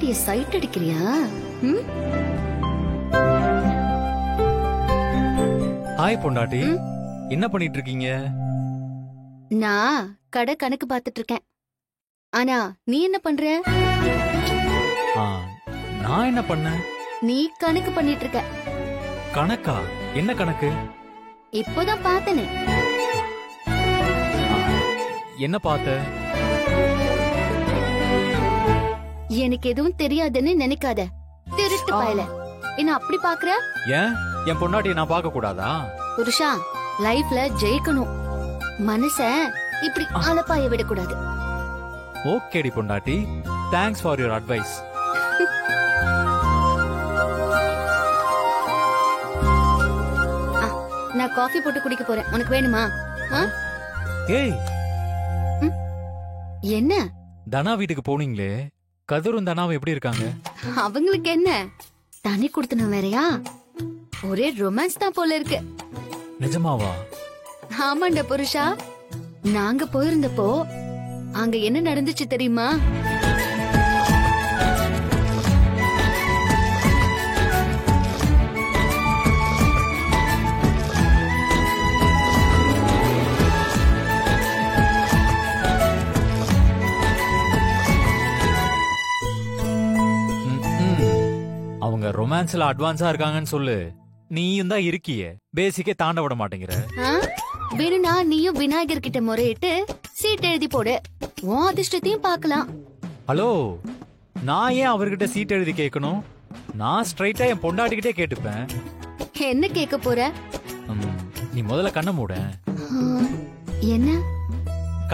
பொண்டாட்டிய side அடிக்கிறியா? Hi பொண்டாட்டி, என்ன பண்ணிட்டு இருக்கீங்க? நான் கடை கணக்கு பாத்துட்டு இருக்கேன். ஆனா நீ என்ன பண்ற? நான் என்ன பண்ண? நீ கணக்கு பண்ணிட்டு இருக்க. கணக்கா? என்ன கணக்கு? இப்போதான் பார்த்தனே. என்ன பார்த்த? எனக்கு எதுவும் தெரியாதுன்னு நினைக்காத, திருட்டு பயல. என்ன அப்படி பாக்குற? ஏன் என் பொண்டாட்டியை நான் பார்க்க கூடாதா? புருஷா, லைஃப்ல ஜெயிக்கணும். மனச இப்படி அலப்பாய விடக்கூடாது. ஓகேடி பொண்டாட்டி, தேங்க்ஸ் ஃபார் யுவர் அட்வைஸ். நான் காஃபி போட்டு குடிக்க போறேன், உனக்கு வேணுமா? ஏய், என்ன? தனா வீட்டுக்கு போனீங்களே, கதிரும் தனாவும் எப்படி இருக்காங்க? அவங்களுக்கு என்ன தனி கொடுத்தனும் வேறையா? ஒரே ரொமான்ஸ் தான் போல இருக்கு. நிஜமாவா? ஆமாண்ட புருஷா, நாங்க போயிருந்தப்போ அங்க என்ன நடந்துச்சு தெரியுமா? அவங்க ரொமான்ஸ்ல அட்வான்ஸா இருக்காங்கன்னு சொல்லு. நீயும் தான் இருக்கியே, பேசிக்கே தாண்ட விட மாட்டேங்கிற. வேணும்னா நீயும் விநாயகர் கிட்ட முறையிட்டு சீட் எழுதி போடு, உன் அதிர்ஷ்டத்தையும் பார்க்கலாம். ஹலோ, நான் ஏன் அவர்கிட்ட சீட் எழுதி கேட்கணும்? நான் ஸ்ட்ரைட்டா என் பொண்டாட்டிக்கிட்டே கேட்டுப்பேன். என்ன கேட்க போற? நீ முதல்ல கண்ணை மூட. என்ன?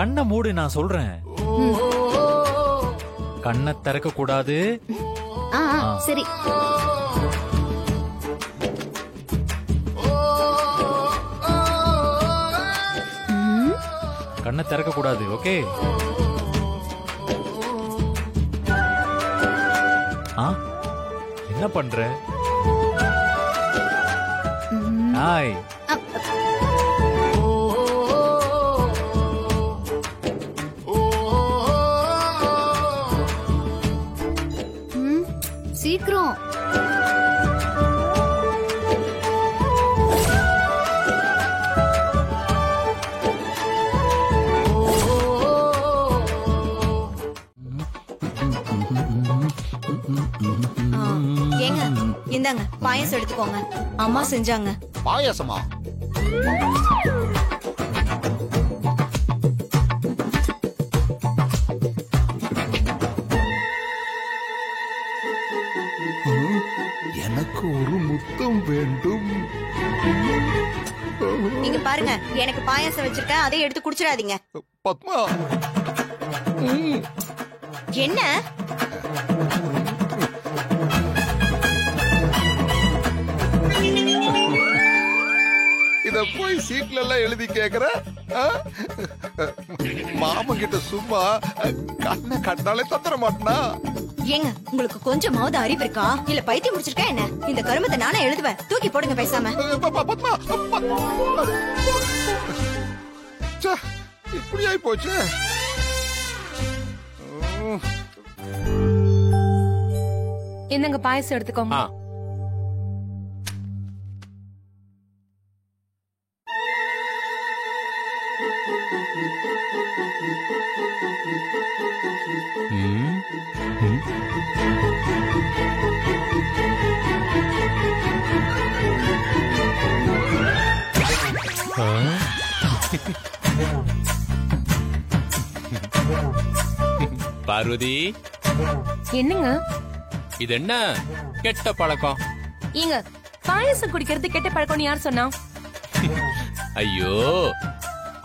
கண்ணை மூடு, நான் சொல்றேன். கண்ணை திறக்க கூடாது. சரி. கண்ணை திறக்க கூடாது, ஓகே? என்ன பண்ற? ஹாய். சீக்கிரம். ஏங்க, இந்தாங்க பாயசம் எடுத்துக்கோங்க, அம்மா செஞ்சாங்க. பாயாசமா? எனக்கு ஒரு முத்தம் வேண்டும். நீங்க பாருங்க, எனக்கு பாயாசம் வச்சிருக்கேன், அதை எடுத்து குடிச்சிடாதீங்க. பத்மா, என்ன? இத போய் சீட்ல எல்லாம் எழுதி கேக்குற? மாமன் கிட்ட சும்மா கண்ணை கட்டாலே தந்துட மாட்டனா? ஏங்க, உங்களுக்கு கொஞ்சமாவது அறிவு இருக்கா? இல்ல பைத்தியம் முடிச்சிருக்கா என்ன? இந்த கருமத்தை நானே எழுதுவேன், தூக்கி போடுங்க பேசாம. பத்மா, இப்படி ஆயி போச்சு. என்னங்க பாயசம் எடுத்துக்கோங்க. பார்வதி, என்னங்க இது என்ன கெட்ட பழக்கம்? ஏங்க, பாயசம் குடிக்கிறது கெட்ட பழக்கம் யார் சொன்னா? ஐயோ,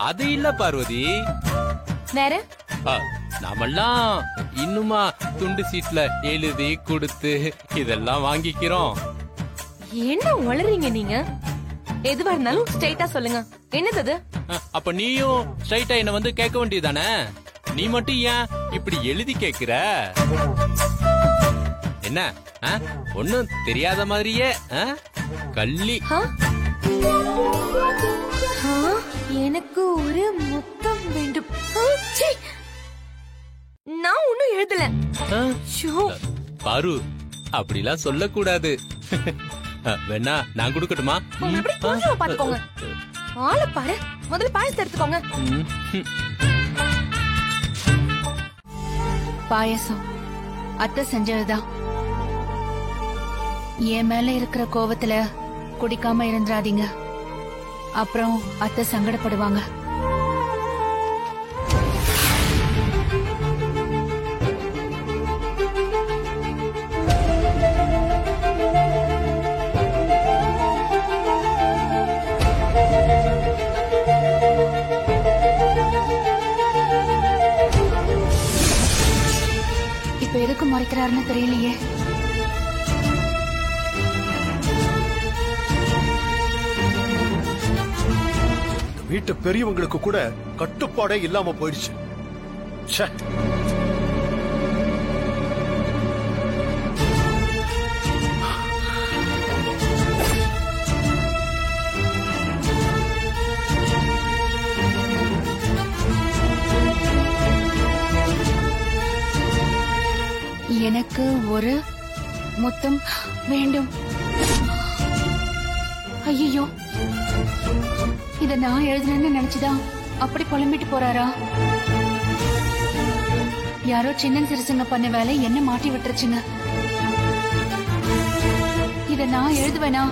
அது இல்ல பார்வதி. வேற? நாமெல்லாம் இன்னுமா துண்டு சீட்ல எழுதி கொடுத்து இதெல்லாம் வாங்கிக்கிறோம். என்ன உளறீங்க நீங்க? எதுவா இருந்தாலும் ஸ்ட்ரைட்டா சொல்லுங்க, என்னது? அப்ப நீயும் ஸ்ட்ரைட்டா என்ன வந்து கேட்க வேண்டியதானே? நீ மட்டும் ஏன் இப்படி எழுதி கேக்குற? என்ன ஒன்னும் தெரியாத மாதிரியே கள்ளி. எனக்கு ஒரு முத்தம் வேண்டும். நான் ஒன்னும் எழுதல. பாரு அப்படிலாம் சொல்லக்கூடாது. வேணா நான் கொடுக்கட்டுமா? உங்களை எப்படி கொஞ்சம் பாத்துக்கோங்க. ஆளை பாரு. முதல்ல பாயசத்தை எடுத்துக்கோங்க. பாயசம் அத்தை செஞ்சதுதான். என் மேல இருக்கிற கோவத்துல குடிக்காம இருந்துராதீங்க. அப்புறம் அத்தை சங்கடப்படுவாங்க. இப்ப எதுக்கு மறைக்கிறாருன்னு தெரியலையே. வீட்டு பெரியவங்களுக்கு கூட கட்டுப்பாடே இல்லாம போயிடுச்சு. ச்சே. எனக்கு ஒரு முத்தம் வேண்டும். ஐயோ, இத நான் எழுதுனேன்னு நினைச்சுதான் அப்படி புலம்பிட்டு போறாரா? யாரோ சின்ன சிறுசுங்க பண்ண வேலை என்ன மாட்டி விட்டுருச்சுங்க. இத நான் எழுதுவேனா?